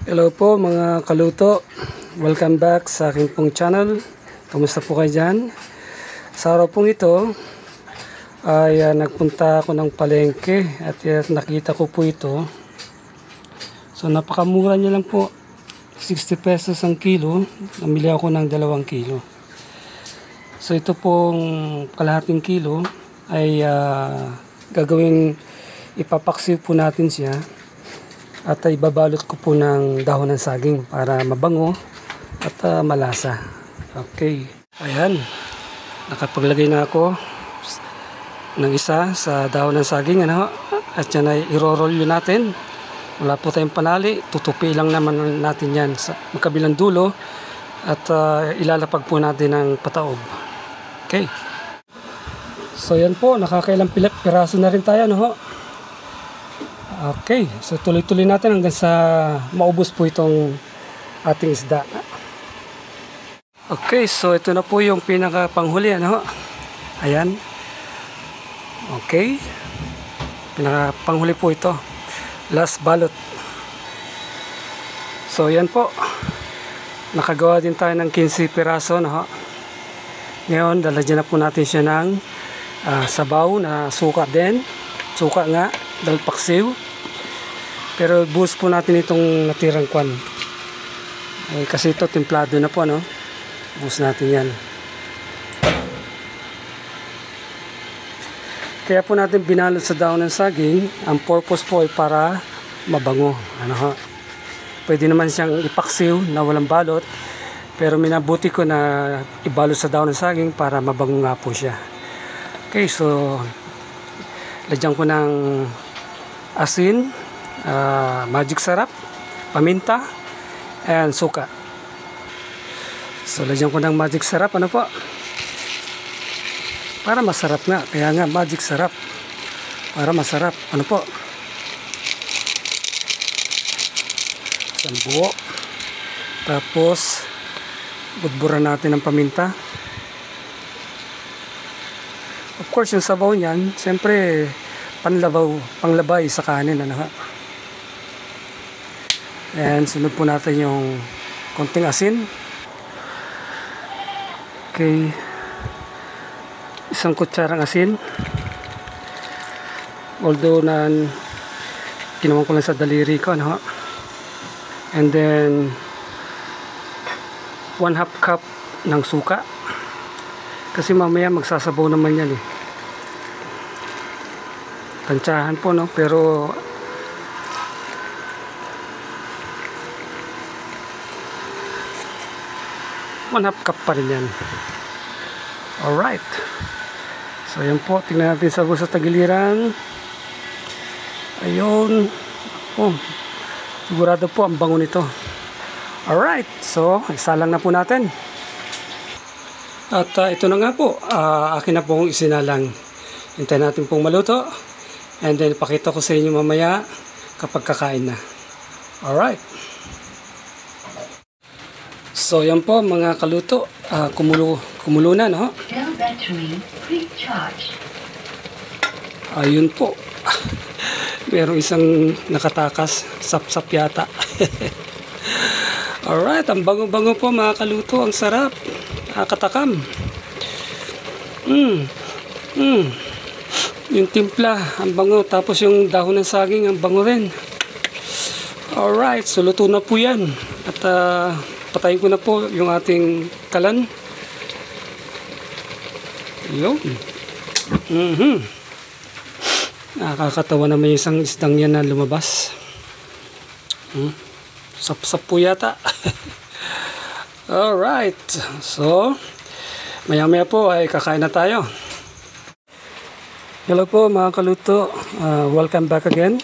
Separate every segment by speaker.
Speaker 1: Hello po mga kaluto, welcome back sa aking pong channel. Kamusta po kayo dyan? Sa araw pong ito ay nagpunta ako ng palengke at nakita ko po ito. So napakamura niya lang po, 60 pesos ang kilo. Namili ako ng 2 kilo. So ito pong kalahating kilo ay gagawing ipapaksiw po natin siya. At ibabalot ko po ng dahon ng saging para mabango at malasa. Okay. Ayan. Nakapaglagay na ako ng isa sa dahon ng saging. Ano? At yan ay irorolyo natin. Wala po tayong panali. Tutupi lang naman natin yan sa magkabilang dulo. At ilalapag po natin ng pataob. Okay. So yan po. Nakakailang piraso na rin tayo. No? Okay, so tuloy-tuloy natin hanggang sa maubos po itong ating isda. Okay, so ito na po yung pinaka-panghuli, ano? Ayan. Okay. Pinaka-panghuli po ito. Last balot. So yan po. Nakagawa din tayo ng 15 piraso, no? Ngayon, lalagyan na po natin siya ng sabaw na suka din. Suka nga, dahil paksiw. Pero buhos po natin itong natirang kwan. Kasi ito templado na po, no? Buhos natin yan. Kaya po natin binalot sa dahon ng saging. Ang purpose po ay para mabango. Ano ho? Pwede naman siyang ipaksiw na walang balot. Pero minabuti ko na ibalot sa dahon ng saging para mabango nga po siya. Okay, so lagyan ko ng asin, magic sarap, paminta, and suka. So lagyan ko ng magic sarap, ano po? Para masarap nga, kaya nga magic sarap. Para masarap, ano po? Isang buo. Tapos budburan natin ng paminta. Of course, yung sabaw niyan, siyempre panglabay sa kanin, ano ha? And sunod po natin yung konting asin. Okay. Isang kutsarang asin. Although kinuha ko lang sa daliri ko, ano? And then 1/2 cup ng suka. Kasi mamaya magsasabaw naman yan eh. Tansyahan po, no? Pero one-half cup pa rin yan. Alright. So yan po. Tingnan natin sa tagiliran. Ayun. Oh, sigurado po ang bango nito. Alright. So isalang na po natin. At ito na nga po. Akin na pong isinalang. Hintayin natin pong maluto. And then pakita ko sa inyo mamaya kapag kakain na. Alright. So yan po mga kaluto, kumulo na, no? Ayun po. Merong isang nakatakas, sap-sap yata. Alright, ang bango-bango po mga kaluto, ang sarap. Katakam. Yung timpla, ang bango. Tapos yung dahon ng saging, ang bango rin. Alright, so luto na po yan. At patayin ko na po yung ating kalan. Yun. Nakakatawa na may isang isdang yan na lumabas. Sap-sap po yata. Alright. So, maya-maya po ay kakain na tayo. Hello po mga kaluto. Welcome back again.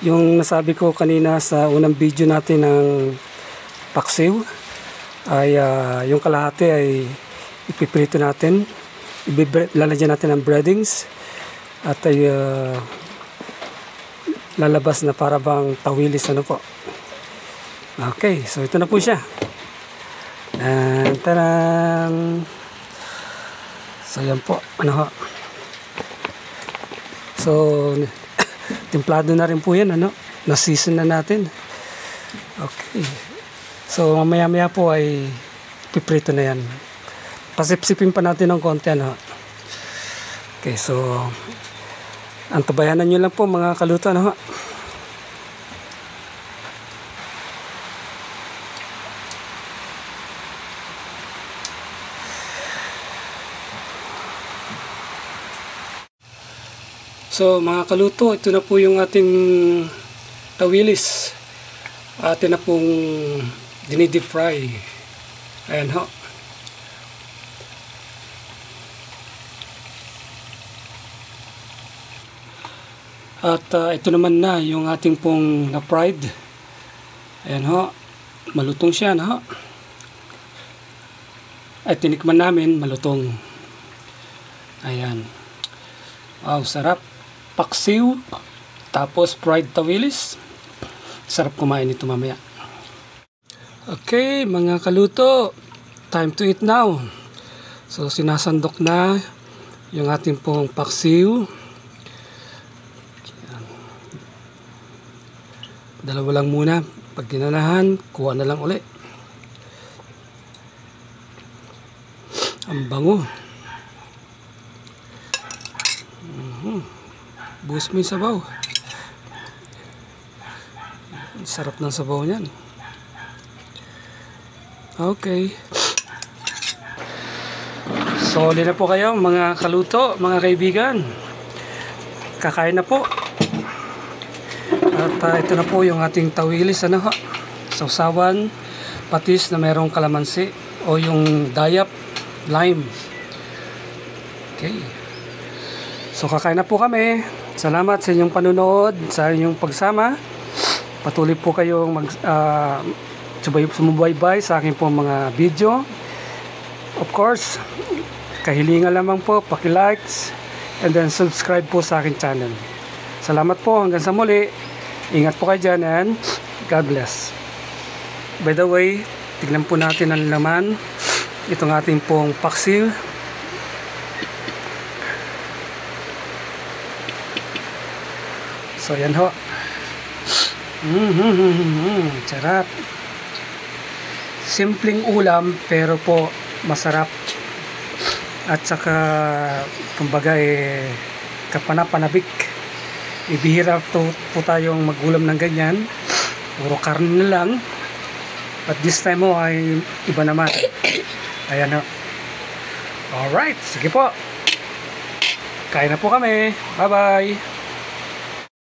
Speaker 1: Yung nasabi ko kanina sa unang video natin ng paksiw ay yung kalahati ay ipiprito natin, lalagyan natin ng breadings at ay lalabas na para bang tawilis, ano po. Okay, so ito na po siya. Taran! So yan po, ano ho. So templado na rin po yan, ano, na season na natin. Okay. So mamaya-maya po ay piprito na yan. Pasipsipin pa natin ng konti, ano. Okay, so antabayanan nyo lang po mga kaluto, ano. So mga kaluto, ito na po yung ating tawilis. Atin na pong dinidip fry. Ayan ho. At ito naman na yung ating pong na-fried. Ayan ho. Malutong siya na ho. Ay tinikman namin, malutong. Ayan. Wow, sarap. Paksiw. Tapos fried tawilis. Sarap kumain ito mamaya. Okay, mga kaluto. Time to eat now. So, sinasandok na yung ating pong paksiw. Dalawa lang muna. Pag ginanahan, kuha na lang uli. Ang bango. Buhos mo yung sabaw. Sarap ng sabaw niyan. Okay. Solid na po kayo mga kaluto, mga kaibigan. Kakain na po. At ito na po yung ating tawilis, ano ha? Sausawan, patis na mayroong kalamansi o yung dayap, lime. Okay. So kakain na po kami. Salamat sa inyong panunood, sa inyong pagsama. Patuloy po kayong sumubaybay sa aking po mga video. Of course, kahilingan lamang po, paki-likes and then subscribe po sa aking channel. Salamat po, hanggang sa muli. Ingat po kayo dyan and God bless. By the way, tignan po natin ang laman. Itong ating pong paksiw. So yan ho. Sarap. Simpleng ulam pero po masarap. At saka kumbaga kapanapanabik. Ibihira po tayong magulam ng ganyan. Puro karne na lang. But this time mo ay iba naman. Ayan ho. Alright, sige po. Kain na po kami. Bye bye.